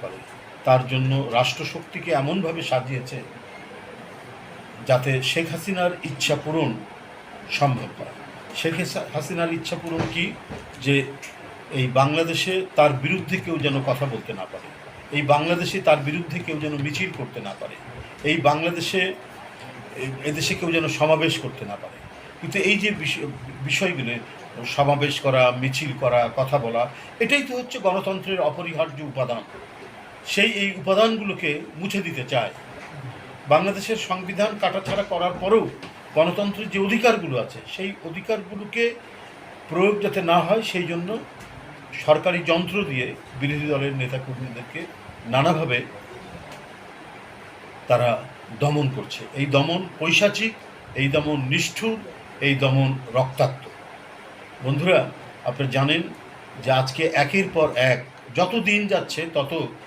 পারে, তার জন্য রাষ্ট্রশক্তিকে এমনভাবে সাজিয়েছে যাতে শেখ হাসিনার ইচ্ছা পূরণ সম্ভব হয়। শেখ হাসিনার ইচ্ছা পূরণ কি? যে এই বাংলাদেশে তার বিরুদ্ধে কেউ যেন কথা বলতে না পারে, এই বাংলাদেশে তার বিরুদ্ধে কেউ যেন মিছিল করতে না পারে, এই বাংলাদেশে এদেশে কেউ যেন সমাবেশ করতে না পারে। কিন্তু এই যে বিষয়গুলো, সমাবেশ করা, মিছিল করা, কথা বলা, এটাই তো হচ্ছে গণতন্ত্রের অপরিহার্য উপাদান। এই উপাদানগুলোকে মুছে দিতে চায়। বাংলাদেশের সংবিধান কাটাছাড়া করার পরেও গণতন্ত্রের যে অধিকারগুলো আছে, সেই অধিকারগুলোকে প্রয়োগ যাতে না হয়, সেই জন্য সরকারি যন্ত্র দিয়ে বিরোধী দলের নেতাকর্মীদেরকে নানাভাবে তারা দমন করছে। এই দমন পৈশাচিক, এই দমন নিষ্ঠুর, এই দমন রক্তাক্ত। বন্ধুরা, আপনারা জানেন যে আজকে একের পর এক যত দিন যাচ্ছে তত